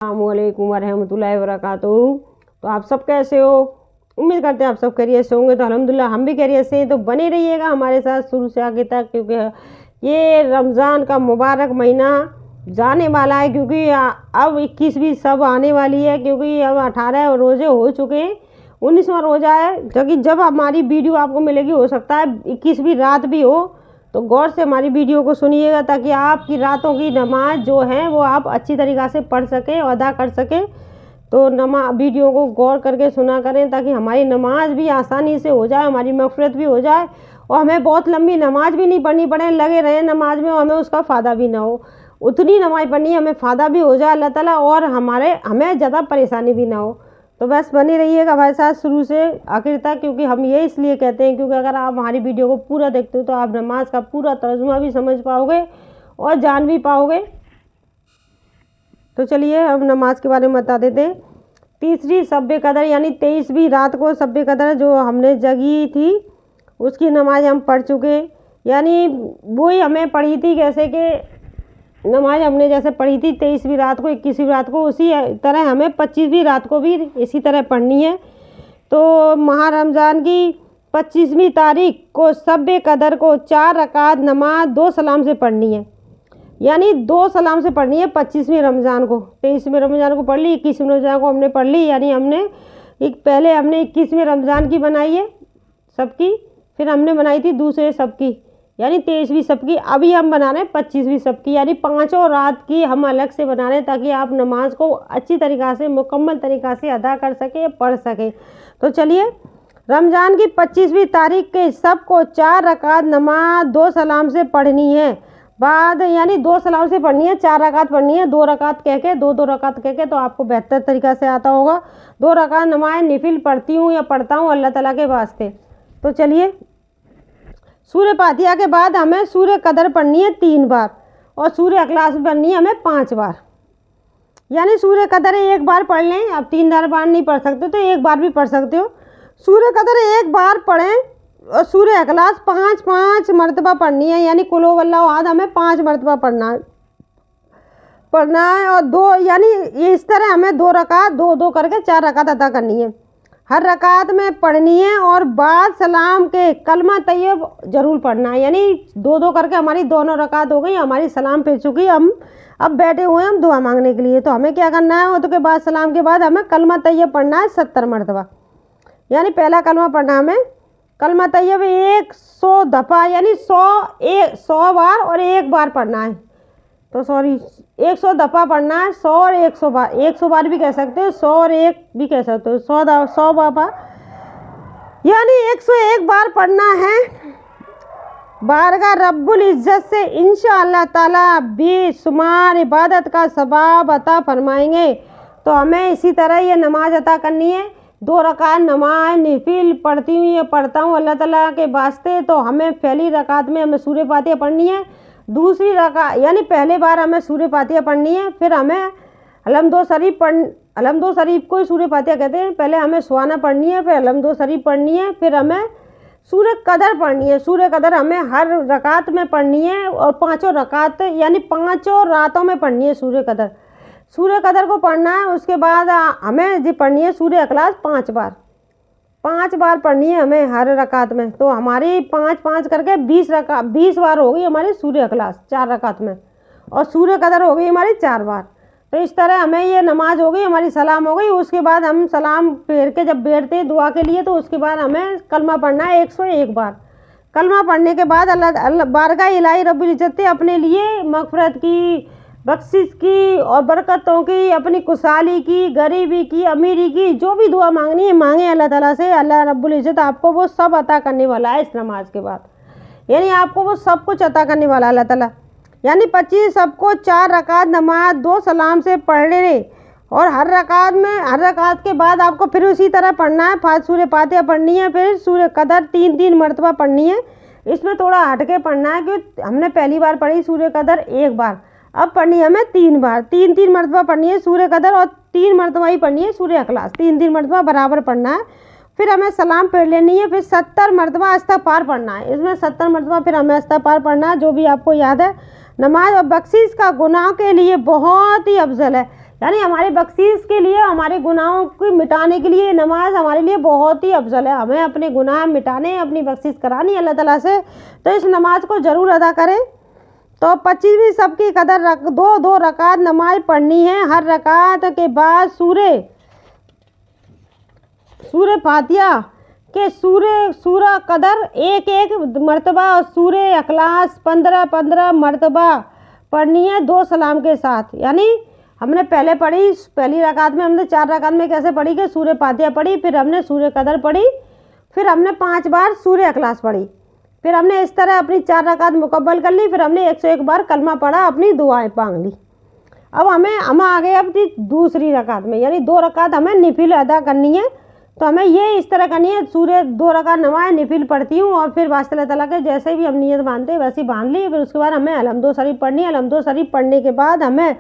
अस्सलामुअलैकुम वरहमतुल्लाहि वबरकातुहू। तो आप सब कैसे हो? उम्मीद करते हैं आप सब खैरियत से होंगे। तो अल्हम्दुलिल्लाह हम भी खैरियत से हैं। तो बने रहिएगा हमारे साथ शुरू से आगे तक, क्योंकि ये रमज़ान का मुबारक महीना जाने वाला है। क्योंकि अब 21वीं सब आने वाली है, क्योंकि अब 18 रोज़े हो चुके हैं, 19वां रोज़ा है। क्योंकि जब हमारी वीडियो आपको मिलेगी हो सकता है 21वीं रात भी हो, तो गौर से हमारी वीडियो को सुनिएगा ताकि आपकी रातों की नमाज जो है वो आप अच्छी तरीक़ा से पढ़ सकें और अदा कर सकें। तो वीडियो को गौर करके सुना करें ताकि हमारी नमाज भी आसानी से हो जाए, हमारी मग़फ़िरत भी हो जाए और हमें बहुत लंबी नमाज भी नहीं पढ़नी पड़े, लगे रहें नमाज में और हमें उसका फ़ायदा भी ना हो। उतनी नमाज पढ़नी है, हमें फ़ायदा भी हो जाए अल्लाह ताला, और हमें ज़्यादा परेशानी भी ना हो। तो बस बने रहिएगा हमारे साथ शुरू से आखिर तक, क्योंकि हम ये इसलिए कहते हैं क्योंकि अगर आप हमारी वीडियो को पूरा देखते हो तो आप नमाज का पूरा तर्जुमा भी समझ पाओगे और जान भी पाओगे। तो चलिए हम नमाज के बारे में बता देते हैं। तीसरी शब कदर यानी 23वीं रात को शब कदर जो हमने जगी थी उसकी नमाज हम पढ़ चुके। यानी वही हमें पढ़ी थी, जैसे कि नमाज हमने जैसे पढ़ी थी 23वीं रात को, 21वीं रात को, उसी तरह हमें 25वीं रात को भी इसी तरह पढ़नी है। तो माह रमज़ान की 25वीं तारीख को शब कदर को 4 रकात नमाज 2 सलाम से पढ़नी है। यानी 2 सलाम से पढ़नी है 25वीं रमज़ान को। 23वीं रमज़ान को पढ़ ली, 21वीं रमज़ान को हमने पढ़ ली। यानी पहले हमने 21वीं रमज़ान की बनाई है सबकी, फिर हमने बनाई थी दूसरे सबकी यानी 23वीं सबकी। अभी हम बना रहे हैं 25वीं सबकी, यानी 5 रात की हम अलग से बना रहे हैं ताकि आप नमाज को अच्छी तरीक़ा से मुकम्मल तरीक़ा से अदा कर सकें, पढ़ सकें। तो चलिए, रमज़ान की 25वीं तारीख के सबको 4 रकात नमाज 2 सलाम से पढ़नी है। बाद यानी 2 सलाम से पढ़नी है, 4 रकात पढ़नी है, 2 रकात कह के 2 रकात कह के, तो आपको बेहतर तरीक़ा से आता होगा। 2 रकात नमाज निफिल पढ़ती हूँ या पढ़ता हूँ अल्लाह ताला के वास्ते। तो चलिए, सूर्य फातिहा के बाद हमें सूर्य कदर पढ़नी है 3 बार और सूर्य अखलास पढ़नी है हमें 5 बार। यानी सूर्य कदर 1 बार पढ़ लें, आप 3 बार नहीं पढ़ सकते तो 1 बार भी पढ़ सकते हो। सूर्य कदर 1 बार पढ़ें और सूर्य अखलास 5 मरतबा पढ़नी है। यानी कुल हुवल्लाहु अहद हमें 5 मरतबा पढ़ना है और 2 यानी इस तरह हमें 2 रकात 2 करके 4 रकात अदा करनी है। हर रकात में पढ़नी है और बाद सलाम के कलमा तैयब ज़रूर पढ़ना है। यानी 2 करके हमारी दोनों रकात हो गई, हमारी सलाम फिर चुकी। हम अब बैठे हुए हैं हम दुआ मांगने के लिए। तो हमें क्या करना है, तो के बाद सलाम के बाद हमें कलमा तैयब पढ़ना है 70 मरतबा। यानी पहला कलमा पढ़ना हमें कलमा तैयब 100 दफ़ा, यानी 100 बार और 1 बार पढ़ना है। तो 100 दफ़ा पढ़ना है, 100 और 100 बार, 100 बार भी कह सकते हो, 100 और 1 भी कह सकते हो, 100 बार यानी 101 बार पढ़ना है। बारगाह रब्बुल इज़्ज़त से इंशाअल्लाह ताला बेशुमार इबादत का सवाब अता फरमाएंगे। तो हमें इसी तरह ये नमाज अता करनी है। 2 रकात नमाज निफिल पढ़ती हूँ या पढ़ता हूँ अल्लाह ताला के वास्ते। तो हमें पहली रकात में हमें सूरह फातिहा पढ़नी है, दूसरी रकात यानी पहले बार हमें सूरह फातिहा पढ़नी है, फिर हमें अलहम्दो शरीफ को ही सूरह फातिहा कहते हैं। पहले हमें सुहाना पढ़नी है, फिर अलहम्दो शरीफ पढ़नी है, फिर हमें सूरह कदर पढ़नी है। सूरह कदर हमें हर रकात में पढ़नी है और 5 रकात यानी 5 रातों में पढ़नी है सूरह कदर। सूरह कदर को पढ़ना है, उसके बाद हमें जी पढ़नी है सूरह अखलास 5 बार पढ़नी है हमें हर रकात में। तो हमारी 5 करके 20 बार हो गई हमारी सूरह अखलास 4 रकात में, और सूरह कदर हो गई हमारी 4 बार। तो इस तरह हमें ये नमाज हो गई, हमारी सलाम हो गई। उसके बाद हम सलाम फेर के जब बैठते हैं दुआ के लिए, तो उसके बाद हमें कलमा पढ़ना है 101 बार। कलमा पढ़ने के बाद अल्लाह बारगाह इलाही रब्बुल इज़्ज़त से अपने लिए मग़फ़िरत की, बख्शिश की और बरकतों की, अपनी खुशहाली की, गरीबी की, अमीरी की, जो भी दुआ मांगनी है मांगे अल्लाह ताला से। अल्लाह रब्बुल इज़्ज़त आपको वो सब अता करने वाला है इस नमाज के बाद। यानी आपको वो सब कुछ अता करने वाला है अल्लाह ताला। यानी 25 सबको 4 रकात नमाज 2 सलाम से पढ़ लें और हर रकात के बाद आपको फिर उसी तरह पढ़ना है। सूरह फातिहा पढ़नी है, फिर सूरह कदर 3 मरतबा पढ़नी है। इसमें थोड़ा हटके पढ़ना है क्योंकि हमने पहली बार पढ़ी सूरह कदर 1 बार, अब पढ़नी है हमें 3 बार। 3 मरतबा पढ़नी है सूरह कदर और 3 मरतबा ही पढ़नी है सूरह अखलास। 3 मरतबा बराबर पढ़ना है। फिर हमें सलाम पढ़ लेनी है, फिर 70 मरतबा इस्तिग़फ़ार पढ़ना है। इसमें 70 मरतबा फिर हमें इस्तिग़फ़ार पढ़ना है, जो भी आपको याद है। नमाज और बख्शिश का गुनाह के लिए बहुत ही अफजल है। यानी हमारे बख्शीश के लिए, हमारे गुनाहों को मिटाने के लिए नमाज हमारे लिए बहुत ही अफजल है। हमें अपने गुनाह मिटाने, अपनी बख्शीश करानी अल्लाह ताला से, तो इस नमाज को ज़रूर अदा करें। तो 25वीं सब की कदर दो रकात नमाज पढ़नी है। हर रकात के बाद सूरह फातिहा के सूरह कदर एक मरतबा और सूरह अखलास 15 मरतबा पढ़नी है 2 सलाम के साथ। यानी हमने पहले पढ़ी, पहली रकात में हमने 4 रकात में कैसे पढ़ी कि सूरह फातिहा पढ़ी, फिर हमने सूरह कदर पढ़ी, फिर हमने 5 बार सूरह अखलास पढ़ी, फिर हमने इस तरह अपनी 4 रकात मुकम्मल कर ली, फिर हमने 101 बार कलमा पढ़ा, अपनी दुआएं मांग ली। अब हम आ गए अपनी दूसरी रकात में, यानी 2 रकात हमें निफिल अदा करनी है। तो हमें ये इस तरह करनी है, सूरह 2 रकात नमाज निफिल पढ़ती हूँ और फिर वास्ते अल्लाह ताला के जैसे भी हम नियत बांधते हैं वैसे ही बांध ली। फिर उसके बाद हमें अलहम्दो शरीफ पढ़नी है। अलहम्दो शरीफ पढ़ने के बाद हमें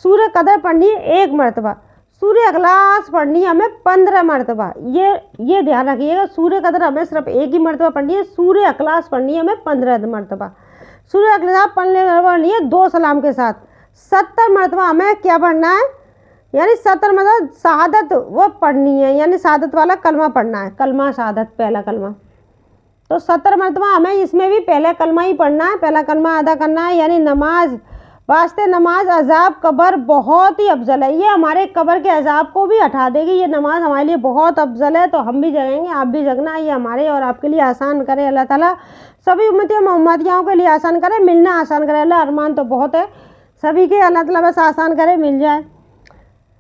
सूरह कदर पढ़नी है 1 मरतबा, सूरह अखलास पढ़नी है हमें 15 मरतबा। ये ध्यान रखिएगा, सूरह कदर हमें सिर्फ 1 ही मरतबा पढ़नी है, सूरह अखलास पढ़नी है हमें 15 मरतबा। सूरह अखलास पढ़नी है 2 सलाम के साथ। 70 मरतबा हमें क्या पढ़ना है, यानी 70 मतलब शहादत वो पढ़नी है, यानी शहादत वाला कलमा पढ़ना है, कलमा शहादत, पहला कलमा। तो 70 मरतबा हमें इसमें भी पहला कलमा ही पढ़ना है, पहला कलमा अदा करना है। यानी नमाज वास्ते नमाज अजाब कब्र बहुत ही अफजल है, ये हमारे कब्र के अजाब को भी हटा देगी। ये नमाज हमारे लिए बहुत अफजल है, तो हम भी जगेंगे, आप भी जगना। ये हमारे और आपके लिए आसान करे अल्लाह ताला, सभी उम्मती मोहम्मदियाओं के लिए आसान करे, मिलना आसान करे अल्लाह। अरमान तो बहुत है सभी के, अल्लाह ताला बस आसान करे, मिल जाए।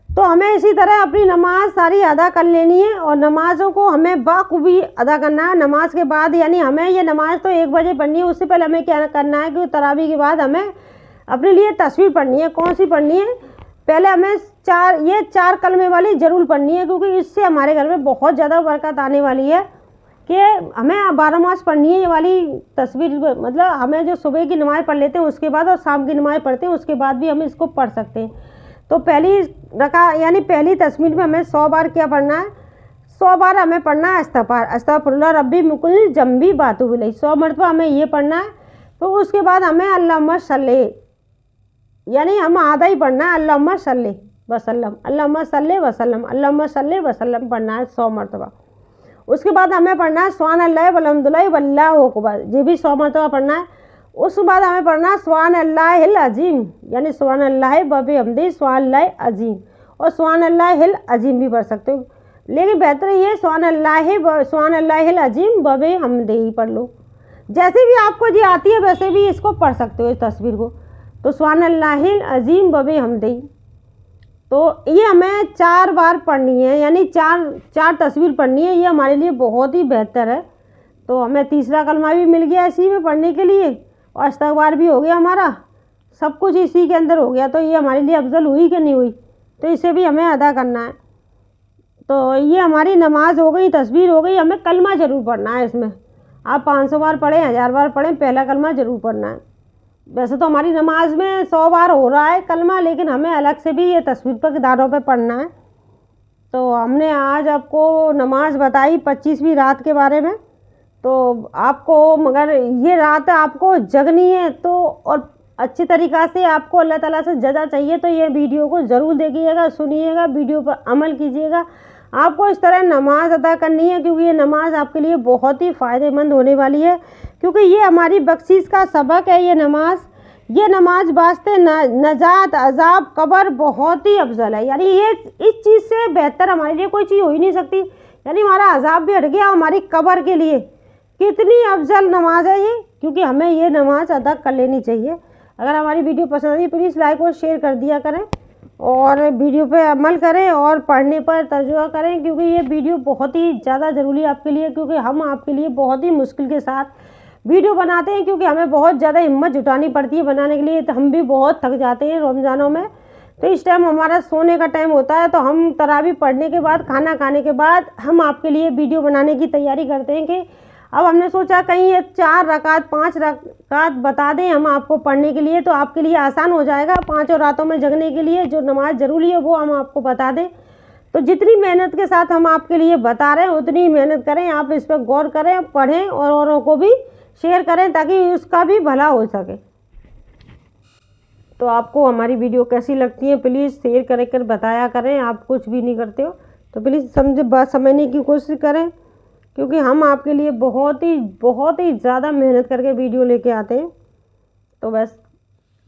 तो हमें इसी तरह अपनी नमाज सारी अदा कर लेनी है और नमाज़ों को हमें बाखूबी अदा करना है। नमाज के बाद यानी हमें ये नमाज तो 1 बजे पढ़नी है, उससे पहले हमें क्या करना है कि तरावी के बाद हमें अपने लिए तस्वीर पढ़नी है। कौन सी पढ़नी है, पहले हमें 4 कलमे वाली ज़रूर पढ़नी है, क्योंकि इससे हमारे घर में बहुत ज़्यादा बरकत आने वाली है कि हमें 12 मास पढ़नी है ये वाली तस्वीर। मतलब हमें जो सुबह की नमाज़ पढ़ लेते हैं उसके बाद और शाम की नमाज़ पढ़ते हैं उसके बाद भी हम इसको पढ़ सकते हैं। तो पहली यानी पहली तस्वीर में हमें 100 बार क्या पढ़ना है, 100 बार हमें पढ़ना है अस्तगफिरुल्लाह रब्बी मुकुल जम्बी बातु बिलई, 100 मरतबा हमें ये पढ़ना है। तो उसके बाद हमें अल्लाहुम्मा सल्ले, यानी हम आधा ही पढ़ना है, अल्लाहुम्मा सल्ले वसल्लम, अल्लाहुम्मा सल्ले वसल्लम, अल्लाहुम्मा सल्ले वसल्लम पढ़ना है 100 मरतबा। उसके बाद हमें पढ़ना है सुब्हानल्लाह वल्हम्दुलिल्लाह वल्लाहु अकबर, ये भी 100 मरतबा पढ़ना है। उसके बाद हमें पढ़ना है सुब्हानल्लाहिल अज़ीम, यानी सुब्हानल्लाह व बिहम्दिही सुब्हानल्लाह अज़ीम, और सुब्हानल्लाहिल अज़ीम भी पढ़ सकते हो, लेकिन बेहतर ये सुब्हानल्लाहिल अज़ीम व बिहम्दिही पढ़ लो। जैसे भी आपको जी आती है वैसे भी इसको पढ़ सकते हो इस तस्वीर को। तो सुब्हानल्लाहिल अज़ीम व बिहम्दिही, तो ये हमें 4 बार पढ़नी है, यानी 4 तस्वीर पढ़नी है। ये हमारे लिए बहुत ही बेहतर है। तो हमें तीसरा कलमा भी मिल गया इसी में पढ़ने के लिए और इस्तग़फ़ार भी हो गया हमारा, सब कुछ इसी के अंदर हो गया। तो ये हमारे लिए अफजल हुई कि नहीं हुई, तो इसे भी हमें अदा करना है। तो ये हमारी नमाज हो गई, तस्वीर हो गई। हमें कलमा ज़रूर पढ़ना है इसमें, आप 500 बार पढ़ें, 1000 बार पढ़ें, पहला कलमा ज़रूर पढ़ना है। वैसे तो हमारी नमाज में 100 बार हो रहा है कलमा, लेकिन हमें अलग से भी ये तस्वीर पर किताबों पे पढ़ना है। तो हमने आज आपको नमाज बताई 25वीं रात के बारे में। तो आपको मगर ये रात आपको जगनी है तो और अच्छी तरीक़ा से आपको अल्लाह ताला से जज़ा चाहिए, तो ये वीडियो को ज़रूर देखिएगा, सुनिएगा, वीडियो पर अमल कीजिएगा। आपको इस तरह नमाज अदा करनी है, क्योंकि ये नमाज आपके लिए बहुत ही फ़ायदेमंद होने वाली है, क्योंकि ये हमारी बख्शीश का सबक है। ये नमाज वास्ते नजात अजाब कब्र बहुत ही अफजल है। यानी ये इस चीज़ से बेहतर हमारे लिए कोई चीज़ हो ही नहीं सकती। यानी हमारा अजाब भी हट गया, हमारी कब्र के लिए कितनी अफजल नमाज है ये, क्योंकि हमें ये नमाज अदा कर लेनी चाहिए। अगर हमारी वीडियो पसंद आई प्लीज़ लाइक और शेयर कर दिया करें और वीडियो पे अमल करें और पढ़ने पर तर्जुमा करें, क्योंकि ये वीडियो बहुत ही ज़्यादा ज़रूरी है आपके लिए, क्योंकि हम आपके लिए बहुत ही मुश्किल के साथ वीडियो बनाते हैं, क्योंकि हमें बहुत ज़्यादा हिम्मत जुटानी पड़ती है बनाने के लिए। तो हम भी बहुत थक जाते हैं रमज़ानों में। तो इस टाइम हमारा सोने का टाइम होता है, तो हम तरावी पढ़ने के बाद, खाना खाने के बाद हम आपके लिए वीडियो बनाने की तैयारी करते हैं कि अब हमने सोचा कहीं ये 4 रकात 5 रकात बता दें हम आपको पढ़ने के लिए, तो आपके लिए आसान हो जाएगा। 5 रातों में जगने के लिए जो नमाज ज़रूरी है वो हम आपको बता दें। तो जितनी मेहनत के साथ हम आपके लिए बता रहे हैं उतनी मेहनत करें, आप इस पर गौर करें, पढ़ें और औरों को भी शेयर करें ताकि उसका भी भला हो सके। तो आपको हमारी वीडियो कैसी लगती है प्लीज़ शेयर कर बताया करें। आप कुछ भी नहीं करते हो तो प्लीज़ बात समझने की कोशिश करें, क्योंकि हम आपके लिए बहुत ही ज़्यादा मेहनत करके वीडियो लेके आते हैं। तो बस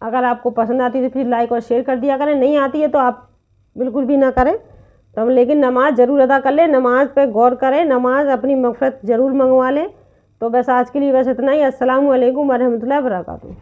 अगर आपको पसंद आती है तो फिर लाइक और शेयर कर दिया करें, नहीं आती है तो आप बिल्कुल भी ना करें। तो हम लेकिन नमाज़ ज़रूर अदा कर लें, नमाज़ पे गौर करें, नमाज़ अपनी मग़फ़िरत ज़रूर मंगवा लें। तो बस आज के लिए बस इतना ही। अस्सलामु अलैकुम वरहमतुल्लाहि वबरकातुहू।